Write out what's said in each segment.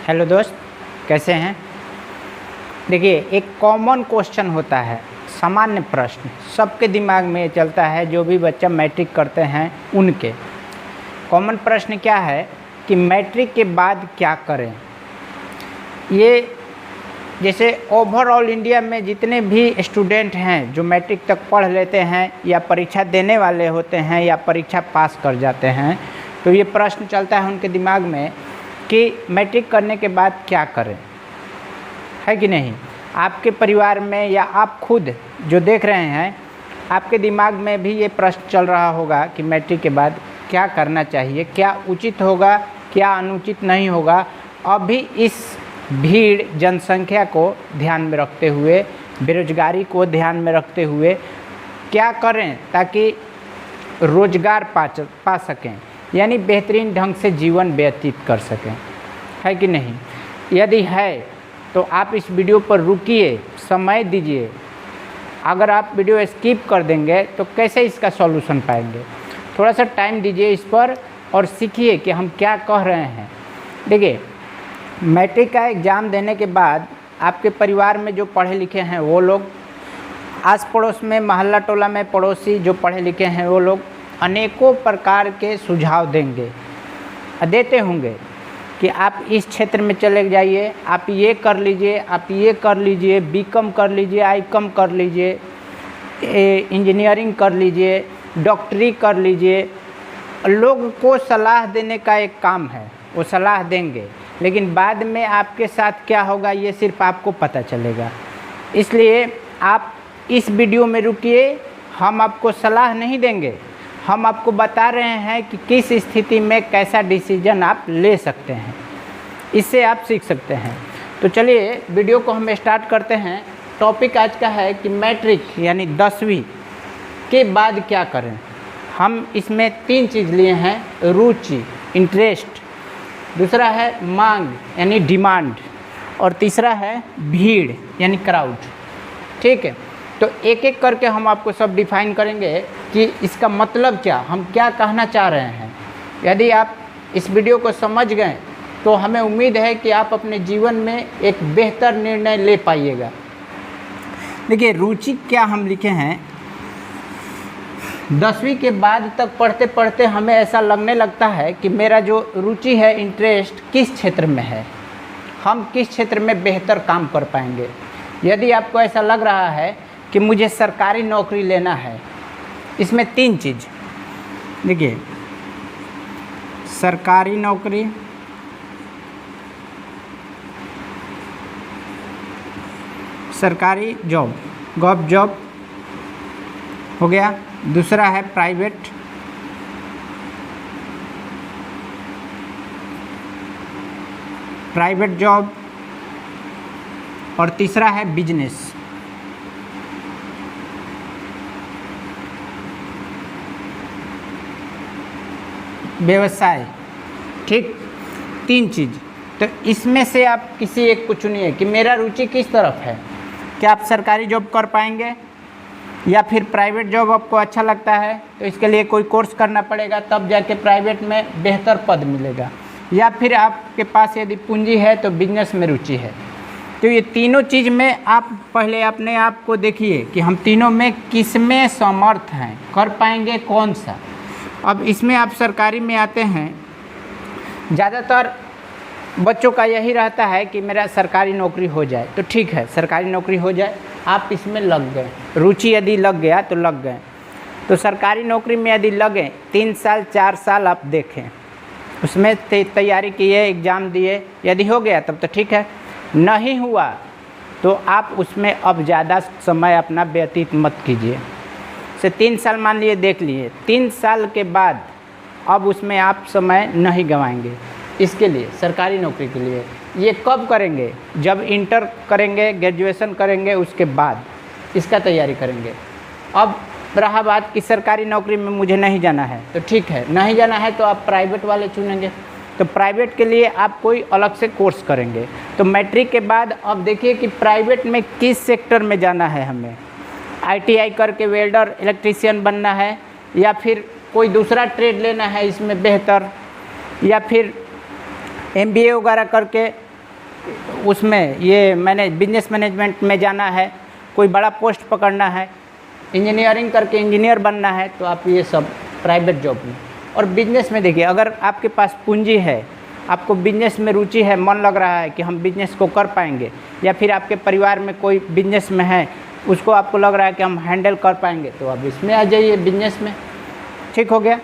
Hello दोस्त, कैसे हैं। देखिए, एक कॉमन क्वेश्चन होता है, सामान्य प्रश्न सबके दिमाग में चलता है। जो भी बच्चा मैट्रिक करते हैं उनके कॉमन प्रश्न क्या है कि मैट्रिक के बाद क्या करें। ये जैसे ओवरऑल इंडिया में जितने भी स्टूडेंट हैं जो मैट्रिक तक पढ़ लेते हैं या परीक्षा देने वाले होते हैं या परीक्षा पास कर जाते हैं, तो ये प्रश्न चलता है उनके दिमाग में कि मैट्रिक करने के बाद क्या करें, है कि नहीं। आपके परिवार में या आप खुद जो देख रहे हैं, आपके दिमाग में भी ये प्रश्न चल रहा होगा कि मैट्रिक के बाद क्या करना चाहिए, क्या उचित होगा, क्या अनुचित नहीं होगा। अभी इस भीड़ जनसंख्या को ध्यान में रखते हुए, बेरोजगारी को ध्यान में रखते हुए क्या करें ताकि रोजगार पा सकें, यानी बेहतरीन ढंग से जीवन व्यतीत कर सकें, है कि नहीं। यदि है तो आप इस वीडियो पर रुकिए, समय दीजिए। अगर आप वीडियो स्किप कर देंगे तो कैसे इसका सॉल्यूशन पाएंगे। थोड़ा सा टाइम दीजिए इस पर और सीखिए कि हम क्या कह रहे हैं। देखिए, मैट्रिक का एग्ज़ाम देने के बाद आपके परिवार में जो पढ़े लिखे हैं वो लोग, आस पड़ोस में, मोहल्ला टोला में पड़ोसी जो पढ़े लिखे हैं वो लोग अनेकों प्रकार के सुझाव देते होंगे कि आप इस क्षेत्र में चले जाइए, आप ये कर लीजिए, आप ये कर लीजिए, बीकॉम कर लीजिए, आईकॉम कर लीजिए, इंजीनियरिंग कर लीजिए, डॉक्टरी कर लीजिए। लोग को सलाह देने का एक काम है, वो सलाह देंगे, लेकिन बाद में आपके साथ क्या होगा ये सिर्फ आपको पता चलेगा। इसलिए आप इस वीडियो में रुकिए, हम आपको सलाह नहीं देंगे, हम आपको बता रहे हैं कि किस स्थिति में कैसा डिसीजन आप ले सकते हैं, इससे आप सीख सकते हैं। तो चलिए वीडियो को हम स्टार्ट करते हैं। टॉपिक आज का है कि मैट्रिक यानी 10वीं के बाद क्या करें। हम इसमें 3 चीज़ लिए हैं, रुचि, इंटरेस्ट, दूसरा है मांग यानी डिमांड, और तीसरा है भीड़ यानी क्राउड। ठीक है, तो एक एक करके हम आपको सब डिफाइन करेंगे कि इसका मतलब क्या, हम क्या कहना चाह रहे हैं। यदि आप इस वीडियो को समझ गए तो हमें उम्मीद है कि आप अपने जीवन में एक बेहतर निर्णय ले पाइएगा। देखिए, रुचि क्या हम लिखे हैं, 10वीं के बाद तक पढ़ते पढ़ते हमें ऐसा लगने लगता है कि मेरा जो रुचि है, इंटरेस्ट किस क्षेत्र में है, हम किस क्षेत्र में बेहतर काम कर पाएंगे। यदि आपको ऐसा लग रहा है कि मुझे सरकारी नौकरी लेना है, इसमें 3 चीज़, देखिए, सरकारी नौकरी, सरकारी जॉब, गवर्नमेंट जॉब हो गया। दूसरा है प्राइवेट जॉब, और तीसरा है बिजनेस। व्यवसाय। ठीक, 3 चीज़। तो इसमें से आप किसी एक को चुनिए कि मेरा रुचि किस तरफ है। क्या आप सरकारी जॉब कर पाएंगे, या फिर प्राइवेट जॉब आपको अच्छा लगता है तो इसके लिए कोई कोर्स करना पड़ेगा, तब जाके प्राइवेट में बेहतर पद मिलेगा, या फिर आपके पास यदि पूंजी है तो बिजनेस में रुचि है। तो ये तीनों चीज़ में आप पहले अपने आप को देखिए कि हम तीनों में किस में समर्थ हैं, कर पाएंगे कौन सा। अब इसमें आप सरकारी में आते हैं, ज़्यादातर बच्चों का यही रहता है कि मेरा सरकारी नौकरी हो जाए। तो ठीक है, सरकारी नौकरी हो जाए, आप इसमें लग गए, रुचि यदि लग गया तो लग गए। तो सरकारी नौकरी में यदि लगे, 3 साल 4 साल आप देखें, उसमें तैयारी किए, एग्ज़ाम दिए, यदि हो गया तब तो ठीक है, नहीं हुआ तो आप उसमें अब ज़्यादा समय अपना व्यतीत मत कीजिए। से 3 साल मान लिए देख लिए, 3 साल के बाद अब उसमें आप समय नहीं गंवाएंगे। इसके लिए, सरकारी नौकरी के लिए, ये कब करेंगे, जब इंटर करेंगे, ग्रेजुएशन करेंगे, उसके बाद इसका तैयारी करेंगे। अब रहा बात कि सरकारी नौकरी में मुझे नहीं जाना है, तो ठीक है, नहीं जाना है तो आप प्राइवेट वाले चुनेंगे। तो प्राइवेट के लिए आप कोई अलग से कोर्स करेंगे। तो मैट्रिक के बाद अब देखिए कि प्राइवेट में किस सेक्टर में जाना है हमें। ITI करके वेल्डर, इलेक्ट्रीशियन बनना है, या फिर कोई दूसरा ट्रेड लेना है इसमें बेहतर, या फिर MBA वगैरह करके उसमें ये मैंने बिजनेस मैनेजमेंट में जाना है, कोई बड़ा पोस्ट पकड़ना है, इंजीनियरिंग करके इंजीनियर बनना है, तो आप ये सब प्राइवेट जॉब में। और बिजनेस में देखिए, अगर आपके पास पूंजी है, आपको बिजनेस में रुचि है, मन लग रहा है कि हम बिजनेस को कर पाएंगे, या फिर आपके परिवार में कोई बिजनेस में है, उसको आपको लग रहा है कि हम हैंडल कर पाएंगे, तो आप इसमें आ जाइए बिजनेस में। ठीक हो गया।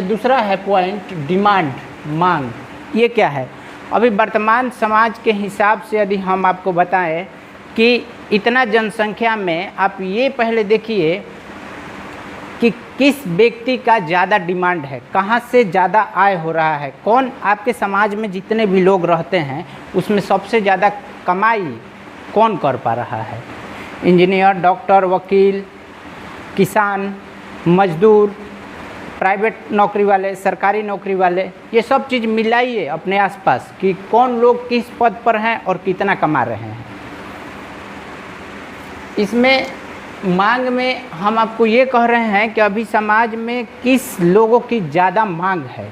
दूसरा है पॉइंट डिमांड, मांग। ये क्या है? अभी वर्तमान समाज के हिसाब से यदि हम आपको बताएं कि इतना जनसंख्या में, आप ये पहले देखिए कि किस व्यक्ति का ज़्यादा डिमांड है, कहाँ से ज़्यादा आय हो रहा है, कौन आपके समाज में जितने भी लोग रहते हैं उसमें सबसे ज़्यादा कमाई कौन कर पा रहा है? इंजीनियर, डॉक्टर, वकील, किसान, मजदूर, प्राइवेट नौकरी वाले, सरकारी नौकरी वाले, ये सब चीज़ मिलाइए अपने आसपास कि कौन लोग किस पद पर हैं और कितना कमा रहे हैं। इसमें मांग में हम आपको ये कह रहे हैं कि अभी समाज में किस लोगों की ज़्यादा मांग है।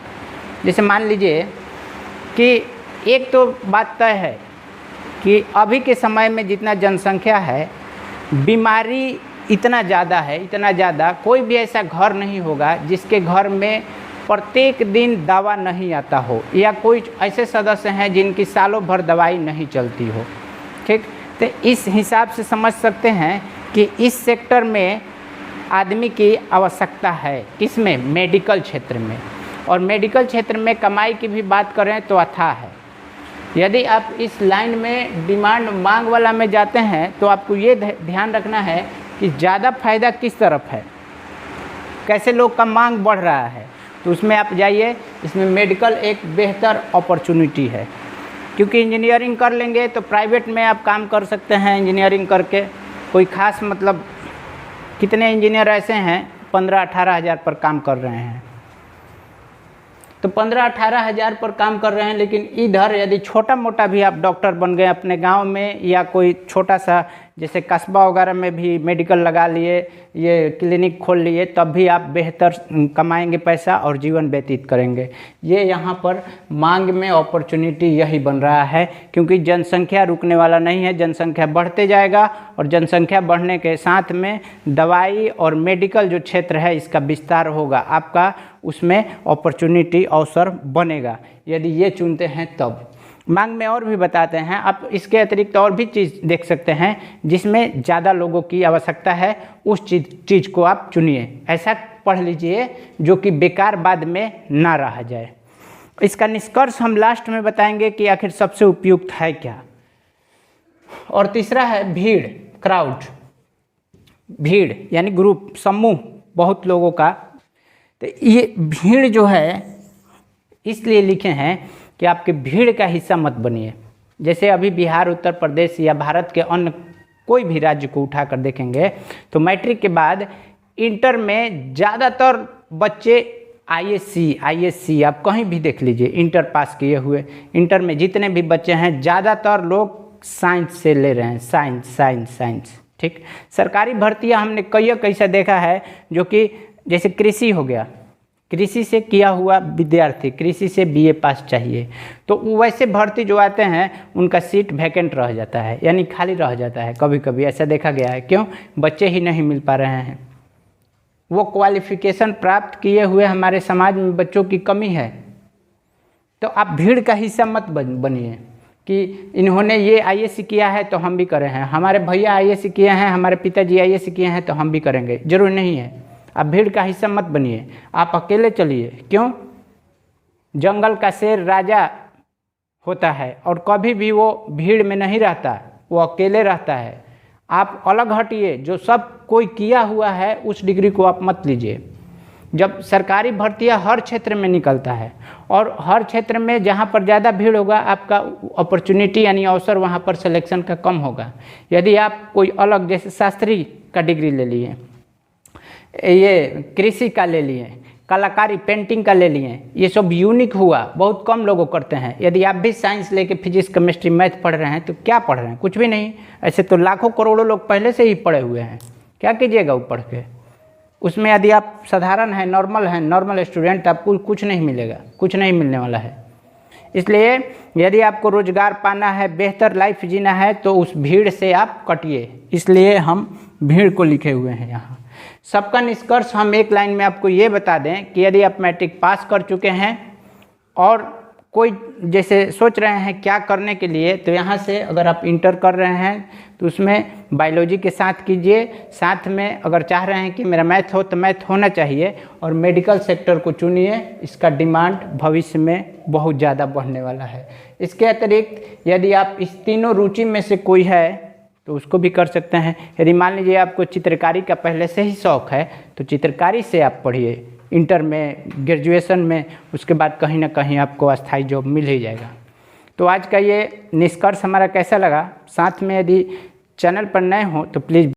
जैसे मान लीजिए कि एक तो बात तय है कि अभी के समय में जितना जनसंख्या है, बीमारी इतना ज़्यादा है, इतना ज़्यादा, कोई भी ऐसा घर नहीं होगा जिसके घर में प्रत्येक दिन दवा नहीं आता हो, या कोई ऐसे सदस्य हैं जिनकी सालों भर दवाई नहीं चलती हो। ठीक, तो इस हिसाब से समझ सकते हैं कि इस सेक्टर में आदमी की आवश्यकता है। किसमें? मेडिकल क्षेत्र में। और मेडिकल क्षेत्र में कमाई की भी बात करें तो अथाह है। यदि आप इस लाइन में डिमांड मांग वाला में जाते हैं तो आपको ये ध्यान रखना है कि ज़्यादा फायदा किस तरफ है, कैसे लोग का मांग बढ़ रहा है, तो उसमें आप जाइए। इसमें मेडिकल एक बेहतर अपॉर्चुनिटी है, क्योंकि इंजीनियरिंग कर लेंगे तो प्राइवेट में आप काम कर सकते हैं। इंजीनियरिंग करके कोई ख़ास, मतलब कितने इंजीनियर ऐसे हैं 15-18 हज़ार पर काम कर रहे हैं, तो 15-18 हज़ार पर काम कर रहे हैं। लेकिन इधर यदि छोटा मोटा भी आप डॉक्टर बन गए अपने गांव में, या कोई छोटा सा जैसे कस्बा वगैरह में भी मेडिकल लगा लिए, ये क्लिनिक खोल लिए, तब भी आप बेहतर कमाएंगे पैसा और जीवन व्यतीत करेंगे। ये यहाँ पर मांग में अपॉर्चुनिटी यही बन रहा है, क्योंकि जनसंख्या रुकने वाला नहीं है, जनसंख्या बढ़ते जाएगा, और जनसंख्या बढ़ने के साथ में दवाई और मेडिकल जो क्षेत्र है इसका विस्तार होगा, आपका उसमें अपॉर्चुनिटी, अवसर बनेगा यदि ये चुनते हैं तब। मांग में और भी बताते हैं, आप इसके अतिरिक्त और भी चीज़ देख सकते हैं जिसमें ज़्यादा लोगों की आवश्यकता है, उस चीज़ को आप चुनिए। ऐसा पढ़ लीजिए जो कि बेकार बाद में ना रह जाए। इसका निष्कर्ष हम लास्ट में बताएंगे कि आखिर सबसे उपयुक्त है क्या। और तीसरा है भीड़, क्राउड, भीड़ यानी ग्रुप, समूह, बहुत लोगों का। तो ये भीड़ जो है इसलिए लिखे हैं कि आपके भीड़ का हिस्सा मत बनिए। जैसे अभी बिहार, उत्तर प्रदेश या भारत के अन्य कोई भी राज्य को उठाकर देखेंगे तो मैट्रिक के बाद इंटर में ज़्यादातर बच्चे आईएससी आप कहीं भी देख लीजिए, इंटर पास किए हुए, इंटर में जितने भी बच्चे हैं ज़्यादातर लोग साइंस से ले रहे हैं, साइंस। ठीक, सरकारी भर्तियां हमने कई कैसा देखा है जो कि जैसे कृषि हो गया, कृषि से किया हुआ विद्यार्थी, कृषि से बीए पास चाहिए, तो वैसे भर्ती जो आते हैं उनका सीट वैकेंट रह जाता है, यानी खाली रह जाता है। कभी कभी ऐसा देखा गया है। क्यों? बच्चे ही नहीं मिल पा रहे हैं। वो क्वालिफिकेशन प्राप्त किए हुए हमारे समाज में बच्चों की कमी है। तो आप भीड़ का हिस्सा मत बनिए कि इन्होंने ये आईएएस किया है तो हम भी कर रहे हैं, हमारे भैया आईएएस किए हैं, हमारे पिताजी आईएएस किए हैं तो हम भी करेंगे। जरूरी नहीं है। आप भीड़ का हिस्सा मत बनिए, आप अकेले चलिए। क्यों? जंगल का शेर राजा होता है और कभी भी वो भीड़ में नहीं रहता, वो अकेले रहता है। आप अलग हटिए, जो सब कोई किया हुआ है उस डिग्री को आप मत लीजिए। जब सरकारी भर्तियां हर क्षेत्र में निकलता है और हर क्षेत्र में जहां पर ज़्यादा भीड़ होगा आपका अपॉर्चुनिटी यानी अवसर वहां पर सिलेक्शन का कम होगा। यदि आप कोई अलग जैसे शास्त्री का डिग्री ले लिए, ये कृषि का ले लिए, कलाकारी पेंटिंग का ले लिए, ये सब यूनिक हुआ, बहुत कम लोगों करते हैं। यदि आप भी साइंस लेके फिजिक्स केमिस्ट्री मैथ पढ़ रहे हैं तो क्या पढ़ रहे हैं? कुछ भी नहीं। ऐसे तो लाखों करोड़ों लोग पहले से ही पढ़े हुए हैं, क्या कीजिएगा वो पढ़ के? उसमें यदि आप साधारण हैं, नॉर्मल हैं, नॉर्मल स्टूडेंट, आपको कुछ नहीं मिलेगा, कुछ नहीं मिलने वाला है। इसलिए यदि आपको रोज़गार पाना है, बेहतर लाइफ जीना है, तो उस भीड़ से आप कटिए। इसलिए हम भीड़ को लिखे हुए हैं यहाँ। सबका निष्कर्ष हम एक लाइन में आपको ये बता दें कि यदि आप मैट्रिक पास कर चुके हैं और कोई जैसे सोच रहे हैं क्या करने के लिए, तो यहाँ से अगर आप इंटर कर रहे हैं तो उसमें बायोलॉजी के साथ कीजिए, साथ में अगर चाह रहे हैं कि मेरा मैथ हो तो मैथ होना चाहिए, और मेडिकल सेक्टर को चुनिए। इसका डिमांड भविष्य में बहुत ज़्यादा बढ़ने वाला है। इसके अतिरिक्त यदि आप इस तीनों रुचि में से कोई है तो उसको भी कर सकते हैं। यदि मान लीजिए आपको चित्रकारी का पहले से ही शौक़ है तो चित्रकारी से आप पढ़िए इंटर में, ग्रेजुएशन में, उसके बाद कहीं ना कहीं आपको अस्थाई जॉब मिल ही जाएगा। तो आज का ये निष्कर्ष हमारा कैसा लगा, साथ में यदि चैनल पर नए हो तो प्लीज़